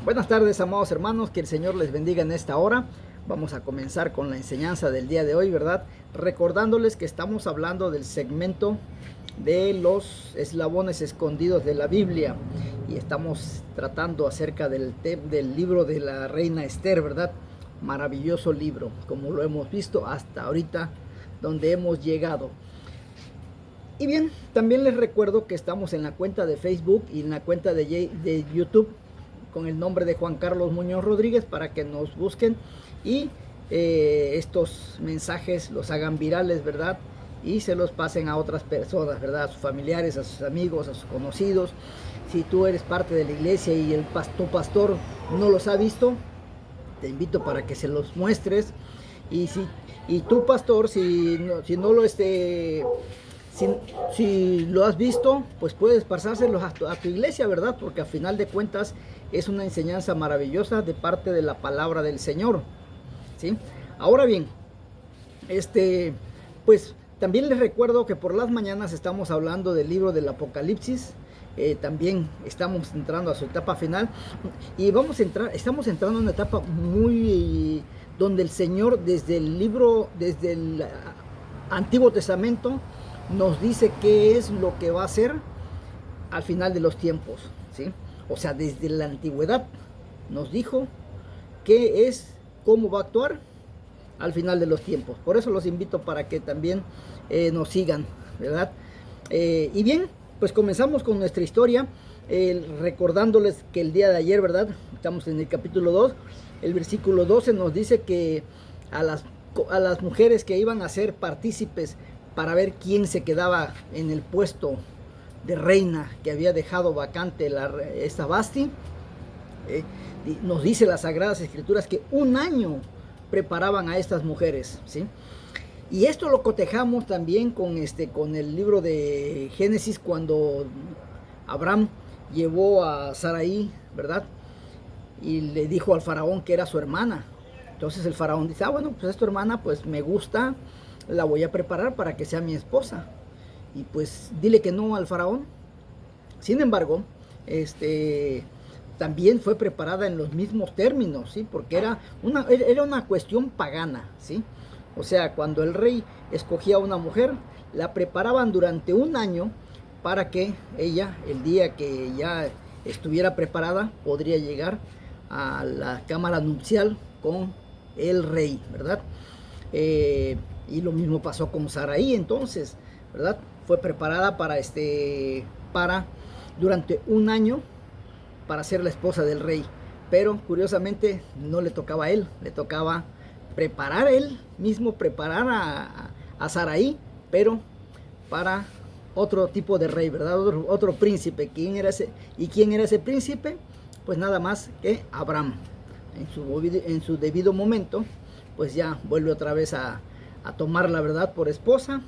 Buenas tardes, amados hermanos, que el Señor les bendiga en esta hora. Vamos a comenzar con la enseñanza del día de hoy, ¿verdad? Recordándoles que estamos hablando del segmento de los eslabones escondidos de la Biblia y estamos tratando acerca del libro de la reina Esther, ¿verdad? Maravilloso libro, como lo hemos visto hasta ahorita, donde hemos llegado. Y bien, también les recuerdo que estamos en la cuenta de Facebook y en la cuenta de YouTube con el nombre de Juan Carlos Muñoz Rodríguez, para que nos busquen y estos mensajes los hagan virales, ¿verdad? Y se los pasen a otras personas, ¿verdad? A sus familiares, a sus amigos, a sus conocidos. Si tú eres parte de la iglesia y tu pastor no los ha visto, te invito para que se los muestres. Y tu pastor, si no lo si lo has visto, pues puedes pasárselos a tu iglesia, ¿verdad? Porque a final de cuentas es una enseñanza maravillosa de parte de la palabra del Señor, ¿sí? Ahora bien, pues también les recuerdo que por las mañanas estamos hablando del libro del Apocalipsis. También estamos entrando a su etapa final y estamos entrando en una etapa muy donde el Señor desde el Antiguo Testamento nos dice qué es lo que va a hacer al final de los tiempos, ¿sí? O sea, desde la antigüedad nos dijo qué es, cómo va a actuar al final de los tiempos. Por eso los invito para que también nos sigan, ¿verdad? Y bien, pues comenzamos con nuestra historia, recordándoles que el día de ayer, ¿verdad? Estamos en el capítulo 2, el versículo 12 nos dice que a las mujeres que iban a ser partícipes para ver quién se quedaba en el puesto de reina que había dejado vacante esta Vasti, nos dice las Sagradas Escrituras que un año preparaban a estas mujeres, ¿sí? Y esto lo cotejamos también con el libro de Génesis, cuando Abraham llevó a Sarai, ¿verdad? Y le dijo al faraón que era su hermana. Entonces el faraón dice, bueno, pues es tu hermana, pues me gusta, la voy a preparar para que sea mi esposa. Y pues dile que no al faraón. Sin embargo, también fue preparada en los mismos términos, ¿sí? Porque era una cuestión pagana, ¿sí? O sea, cuando el rey escogía a una mujer, la preparaban durante un año para que ella, el día que ya estuviera preparada, podría llegar a la cámara nupcial con el rey, ¿verdad? Y lo mismo pasó con Sarai, entonces, ¿verdad? Fue preparada durante un año para ser la esposa del rey. Pero curiosamente no le tocaba a él, le tocaba preparar a Sarai, pero para otro tipo de rey, ¿verdad? Otro príncipe. ¿Quién era ese príncipe? Pues nada más que Abraham. En su debido momento, pues ya vuelve otra vez a tomar la verdad por esposa.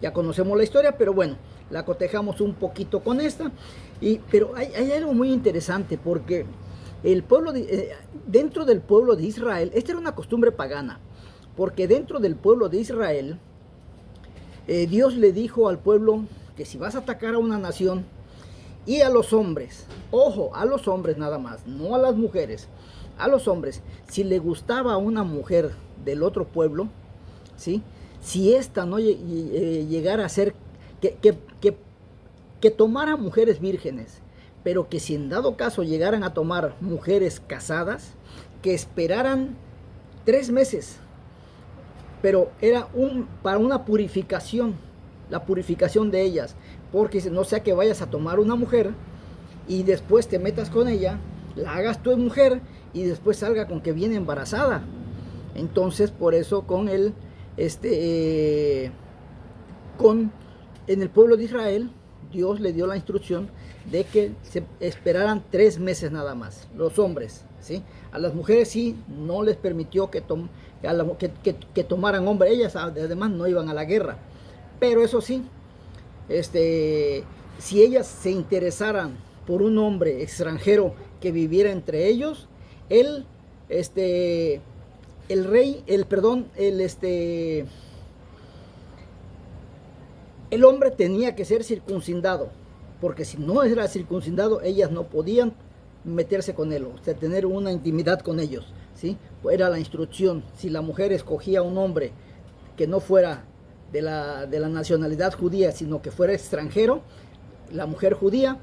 Ya conocemos la historia, pero bueno, la cotejamos un poquito con esta. Pero hay algo muy interesante, porque dentro del pueblo de Israel, esta era una costumbre pagana, porque dentro del pueblo de Israel, Dios le dijo al pueblo que si vas a atacar a una nación, y a los hombres, ojo, a los hombres nada más, no a las mujeres, a los hombres, si le gustaba a una mujer del otro pueblo, ¿sí? Si ésta no llegara a ser, que tomara mujeres vírgenes, pero que si en dado caso llegaran a tomar mujeres casadas, que esperaran 3 meses, pero era para una purificación, la purificación de ellas, porque no sea que vayas a tomar una mujer y después te metas con ella, la hagas tu mujer y después salga con que viene embarazada. Entonces por eso en el pueblo de Israel, Dios le dio la instrucción de que se esperaran 3 meses nada más, los hombres, ¿sí? A las mujeres sí, no les permitió que tomaran hombre, ellas además no iban a la guerra, pero eso sí, si ellas se interesaran por un hombre extranjero que viviera entre ellos, el hombre tenía que ser circuncidado, porque si no era circuncidado, ellas no podían meterse con él, o sea, tener una intimidad con ellos, ¿sí? Era la instrucción. Si la mujer escogía un hombre que no fuera de la nacionalidad judía, sino que fuera extranjero, la mujer judía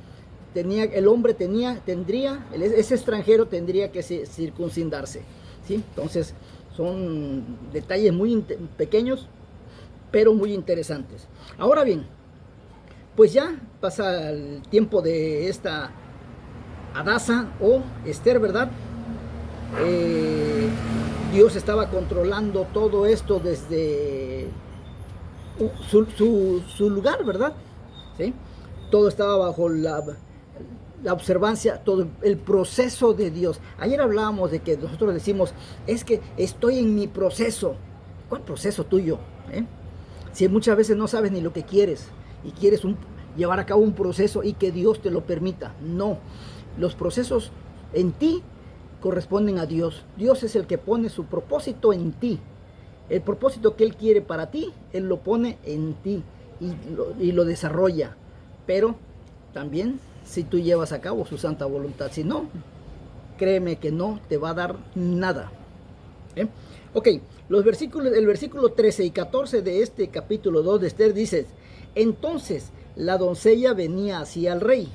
ese extranjero tendría que circuncidarse, ¿sí? Entonces son detalles muy pequeños, pero muy interesantes. Ahora bien, pues ya pasa el tiempo de esta Hadasa o Esther, ¿verdad? Dios estaba controlando todo esto desde su lugar, ¿verdad? ¿Sí? Todo estaba bajo la observancia, todo el proceso de Dios. Ayer hablábamos de que nosotros decimos, es que estoy en mi proceso. ¿Cuál proceso tuyo? Si muchas veces no sabes ni lo que quieres y quieres llevar a cabo un proceso y que Dios te lo permita. No, los procesos en ti corresponden a Dios. Dios es el que pone su propósito en ti. El propósito que Él quiere para ti, Él lo pone en ti y lo desarrolla. Pero también si tú llevas a cabo su santa voluntad. Si no, créeme que no te va a dar nada. Ok, el versículo 13 y 14 de este capítulo 2 de Esther dice: entonces la doncella venía así al rey.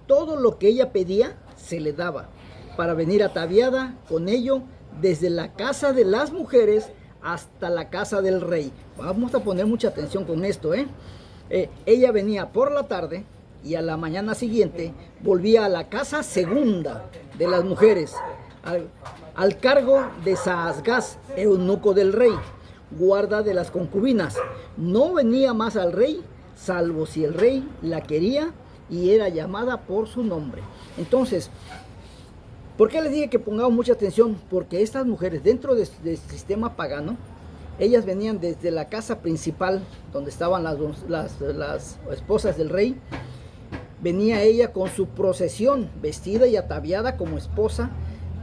Todo lo que ella pedía se le daba, para venir ataviada con ello desde la casa de las mujeres hasta la casa del rey. Vamos a poner mucha atención con esto. Ella venía por la tarde y a la mañana siguiente volvía a la casa segunda de las mujeres, al cargo de Saasgaz, eunuco del rey, guarda de las concubinas. No venía más al rey, salvo si el rey la quería y era llamada por su nombre. Entonces, ¿por qué les dije que pongamos mucha atención? Porque estas mujeres, dentro del sistema pagano, ellas venían desde la casa principal, donde estaban las esposas del rey. Venía ella con su procesión, vestida y ataviada como esposa,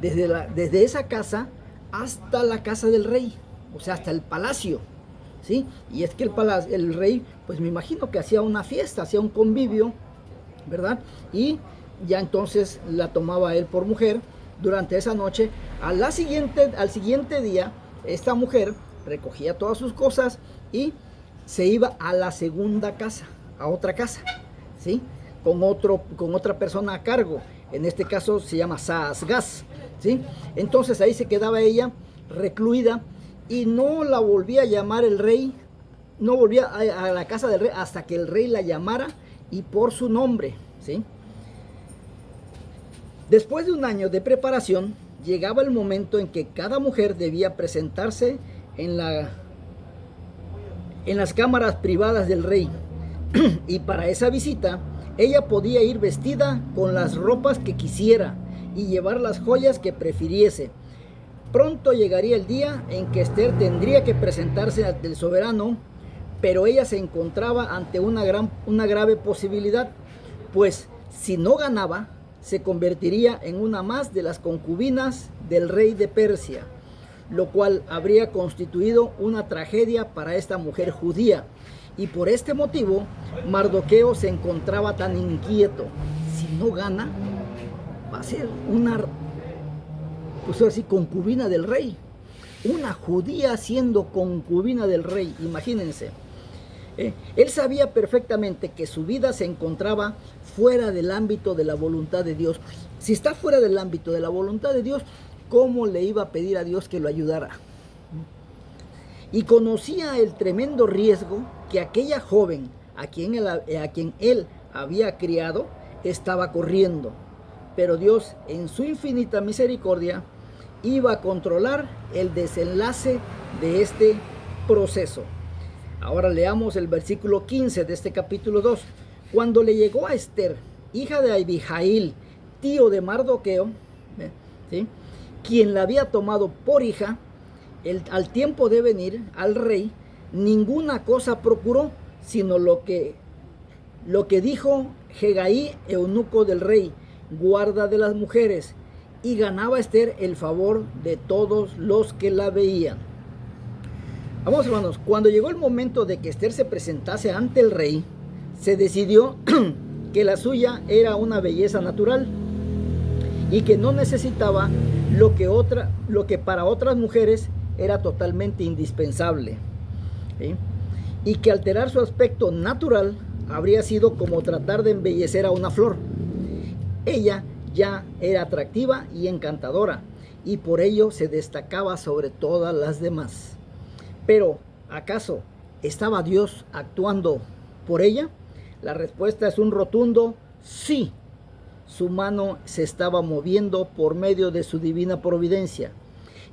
desde esa casa hasta la casa del rey, o sea, hasta el palacio, ¿sí? Y es que el rey, pues me imagino que hacía una fiesta, hacía un convivio, ¿verdad? Y ya entonces la tomaba él por mujer durante esa noche. Al siguiente día, esta mujer recogía todas sus cosas y se iba a la segunda casa, a otra casa, ¿sí? Con otra persona a cargo. En este caso se llama Saasgaz, ¿sí? Entonces ahí se quedaba ella recluida y no la volvía a llamar el rey, no volvía a la casa del rey hasta que el rey la llamara y por su nombre, ¿sí? Después de un año de preparación, llegaba el momento en que cada mujer debía presentarse en las cámaras privadas del rey. Y para esa visita, ella podía ir vestida con las ropas que quisiera y llevar las joyas que prefiriese. Pronto llegaría el día en que Esther tendría que presentarse ante el soberano, pero ella se encontraba ante una grave posibilidad, pues si no ganaba, se convertiría en una más de las concubinas del rey de Persia, lo cual habría constituido una tragedia para esta mujer judía. Y por este motivo, Mardoqueo se encontraba tan inquieto. Si no gana, va a ser pues así, concubina del rey. Una judía siendo concubina del rey, imagínense. Él sabía perfectamente que su vida se encontraba fuera del ámbito de la voluntad de Dios. Si está fuera del ámbito de la voluntad de Dios, ¿cómo le iba a pedir a Dios que lo ayudara? Y conocía el tremendo riesgo que aquella joven a quien él había criado estaba corriendo. Pero Dios, en su infinita misericordia, iba a controlar el desenlace de este proceso. Ahora leamos el versículo 15 de este capítulo 2. Cuando le llegó a Esther, hija de Abihail, tío de Mardoqueo, ¿sí?, quien la había tomado por hija, al tiempo de venir al rey, ninguna cosa procuró, sino lo que dijo Hegai, eunuco del rey, guarda de las mujeres, y ganaba Esther el favor de todos los que la veían. Vamos, hermanos, cuando llegó el momento de que Esther se presentase ante el rey, se decidió que la suya era una belleza natural y que no necesitaba lo que para otras mujeres era totalmente indispensable, ¿sí? Y que alterar su aspecto natural habría sido como tratar de embellecer a una flor. Ella ya era atractiva y encantadora, y por ello se destacaba sobre todas las demás. Pero, ¿acaso estaba Dios actuando por ella? La respuesta es un rotundo sí. Su mano se estaba moviendo por medio de su divina providencia.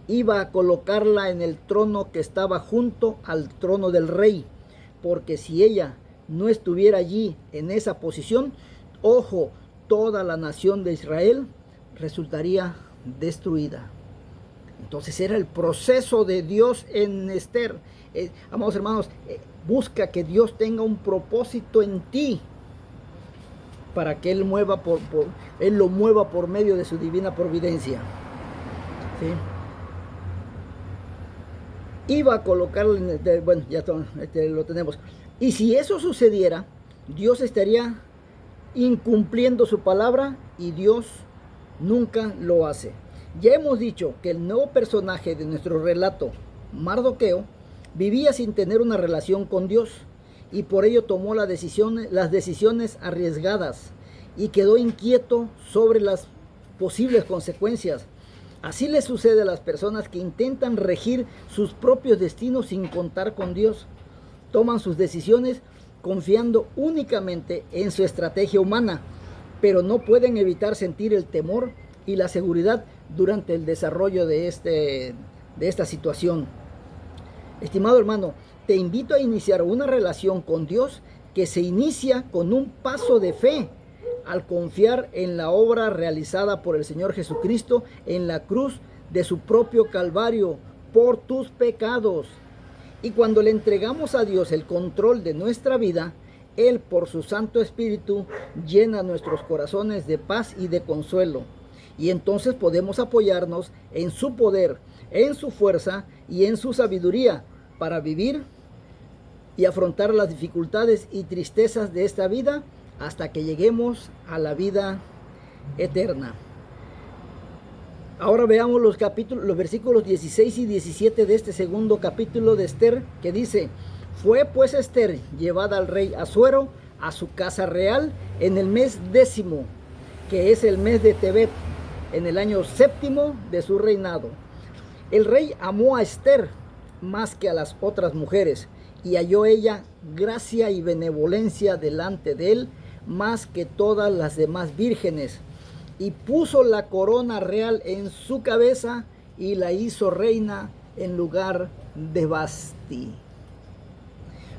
Iba a colocarla en el trono que estaba junto al trono del rey, porque si ella no estuviera allí en esa posición, ojo, toda la nación de Israel resultaría destruida. Entonces era el proceso de Dios en Esther. Amados hermanos, busca que Dios tenga un propósito en ti para que Él lo mueva por medio de su divina providencia. ¿Sí? Iba a colocarlo en el, bueno, ya lo tenemos. Y si eso sucediera, Dios estaría incumpliendo su palabra, y Dios nunca lo hace. Ya hemos dicho que el nuevo personaje de nuestro relato, Mardoqueo, vivía sin tener una relación con Dios, y por ello tomó las decisiones arriesgadas y quedó inquieto sobre las posibles consecuencias. Así le sucede a las personas que intentan regir sus propios destinos sin contar con Dios. Toman sus decisiones confiando únicamente en su estrategia humana, pero no pueden evitar sentir el temor y la seguridad durante el desarrollo de esta situación. Estimado hermano, te invito a iniciar una relación con Dios que se inicia con un paso de fe al confiar en la obra realizada por el Señor Jesucristo en la cruz de su propio Calvario por tus pecados. Y cuando le entregamos a Dios el control de nuestra vida, Él por su Santo Espíritu llena nuestros corazones de paz y de consuelo. Y entonces podemos apoyarnos en su poder, en su fuerza y en su sabiduría para vivir y afrontar las dificultades y tristezas de esta vida hasta que lleguemos a la vida eterna. Ahora veamos los versículos 16 y 17 de este segundo capítulo de Esther, que dice: fue pues Esther llevada al rey Asuero a su casa real en el mes 10º, que es el mes de Tebet, en el año 7º de su reinado. El rey amó a Esther más que a las otras mujeres, y halló ella gracia y benevolencia delante de él más que todas las demás vírgenes, y puso la corona real en su cabeza y la hizo reina en lugar de Vasti.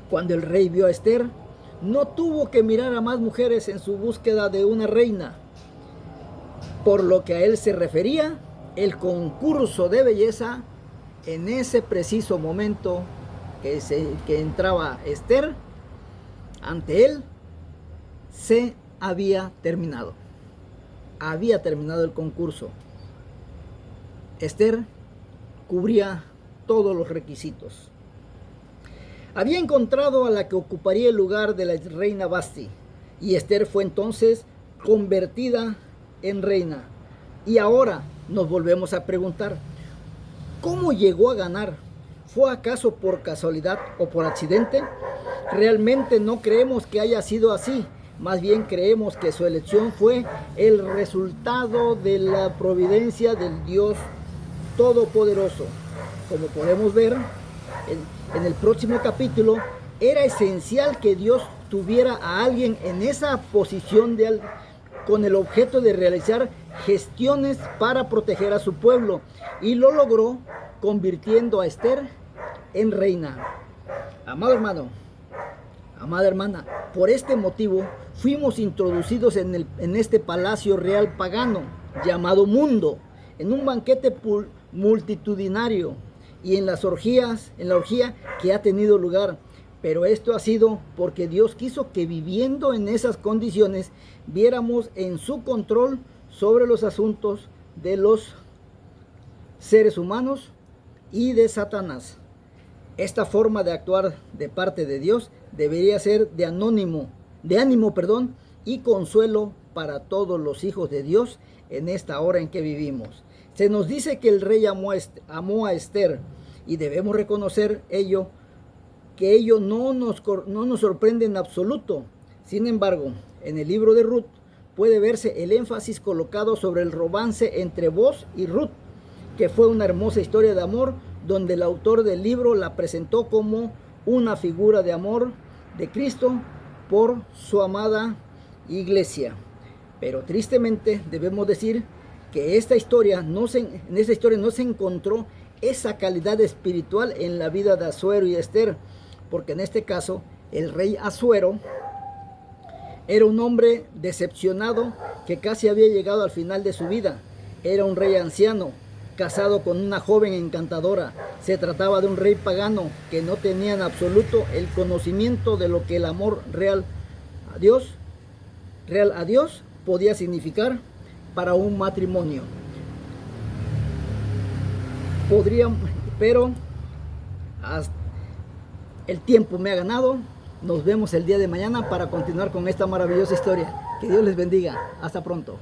Cuando el rey vio a Esther, no tuvo que mirar a más mujeres en su búsqueda de una reina. Por lo que a él se refería, el concurso de belleza, en ese preciso momento que entraba Esther ante él, se había terminado. Había terminado el concurso. Esther cubría todos los requisitos. Había encontrado a la que ocuparía el lugar de la reina Vasti, y Esther fue entonces convertida en reina. Y ahora nos volvemos a preguntar, ¿cómo llegó a ganar? ¿Fue acaso por casualidad o por accidente? Realmente no creemos que haya sido así. Más bien creemos que su elección fue el resultado de la providencia del Dios Todopoderoso. Como podemos ver en el próximo capítulo, era esencial que Dios tuviera a alguien en esa posición con el objeto de realizar gestiones para proteger a su pueblo, y lo logró convirtiendo a Esther en reina. Amado hermano, amada hermana, por este motivo fuimos introducidos en este palacio real pagano llamado mundo, en un banquete multitudinario y en la orgía que ha tenido lugar. Pero esto ha sido porque Dios quiso que viviendo en esas condiciones viéramos en su control sobre los asuntos de los seres humanos y de Satanás. Esta forma de actuar de parte de Dios debería ser de ánimo y consuelo para todos los hijos de Dios en esta hora en que vivimos. Se nos dice que el rey amó a Esther y debemos reconocer que ello no nos sorprende en absoluto. Sin embargo, en el libro de Ruth puede verse el énfasis colocado sobre el romance entre Boaz y Ruth, que fue una hermosa historia de amor donde el autor del libro la presentó como una figura de amor de Cristo por su amada iglesia. Pero tristemente debemos decir que en esta historia no se encontró esa calidad espiritual en la vida de Asuero y Esther, porque en este caso el rey Asuero era un hombre decepcionado que casi había llegado al final de su vida. Era un rey anciano, casado con una joven encantadora. Se trataba de un rey pagano que no tenía en absoluto el conocimiento de lo que el amor real a Dios podía significar para un matrimonio. Pero el tiempo me ha ganado. Nos vemos el día de mañana para continuar con esta maravillosa historia. Que Dios les bendiga. Hasta pronto.